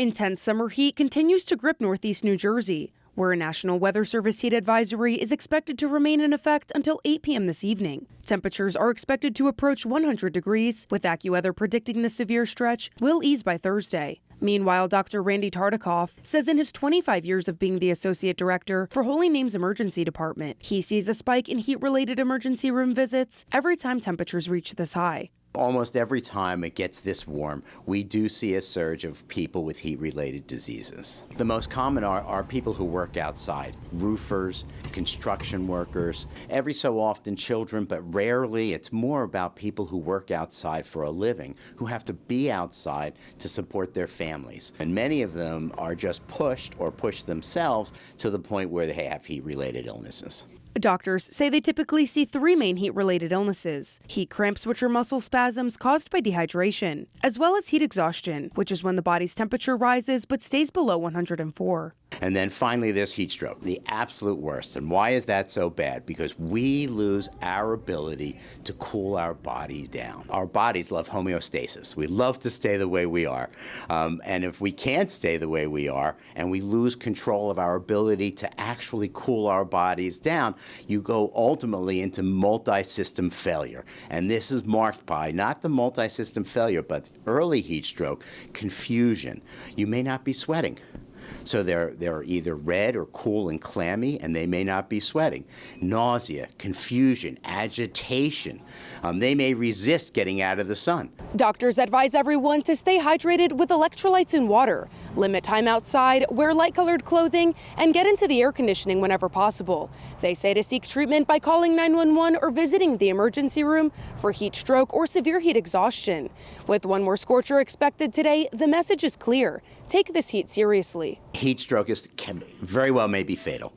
Intense summer heat continues to grip northeast New Jersey, where a National Weather Service heat advisory is expected to remain in effect until 8 p.m. this evening. Temperatures are expected to approach 100 degrees, with AccuWeather predicting the severe stretch will ease by Thursday. Meanwhile, Dr. Randy Tartikoff says in his 25 years of being the Associate Director for Holy Name's Emergency Department, he sees a spike in heat-related emergency room visits every time temperatures reach this high. Almost every time it gets this warm, we do see a surge of people with heat-related diseases. The most common are people who work outside, roofers, construction workers, every so often children, but rarely. It's more about people who work outside for a living, who have to be outside to support their families. And many of them are just pushed or push themselves to the point where they have heat-related illnesses. Doctors say they typically see 3 main heat-related illnesses: heat cramps, which are muscle spasms caused by dehydration, as well as heat exhaustion, which is when the body's temperature rises but stays below 104. And then finally, there's heat stroke, the absolute worst. And why is that so bad? Because we lose our ability to cool our body down. Our bodies love homeostasis. We love to stay the way we are. And if we can't stay the way we are, and we lose control of our ability to actually cool our bodies down, you go ultimately into multi-system failure. And this is marked by not the multi-system failure, but early heat stroke, confusion. You may not be sweating. So they're either red or cool and clammy, and they may not be sweating. Nausea, confusion, agitation. They may resist getting out of the sun. Doctors advise everyone to stay hydrated with electrolytes and water, limit time outside, wear light-colored clothing, and get into the air conditioning whenever possible. They say to seek treatment by calling 911 or visiting the emergency room for heat stroke or severe heat exhaustion. With one more scorcher expected today, the message is clear. Take this heat seriously. Heat stroke can very well may be fatal.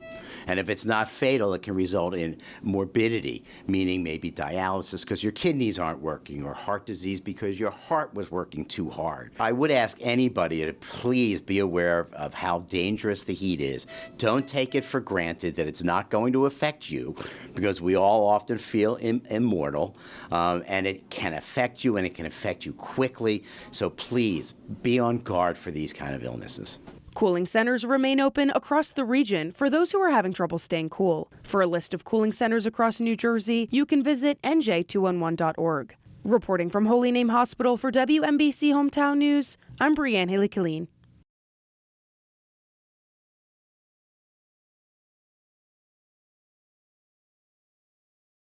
And if it's not fatal, it can result in morbidity, meaning maybe dialysis because your kidneys aren't working, or heart disease because your heart was working too hard. I would ask anybody to please be aware of how dangerous the heat is. Don't take it for granted that it's not going to affect you, because we all often feel immortal, and it can affect you, and it can affect you quickly. So please be on guard for these kind of illnesses. Cooling centers remain open across the region for those who are having trouble staying cool. For a list of cooling centers across New Jersey, you can visit nj211.org. Reporting from Holy Name Hospital for WMBC Hometown News, I'm Brianne Hailey Killeen.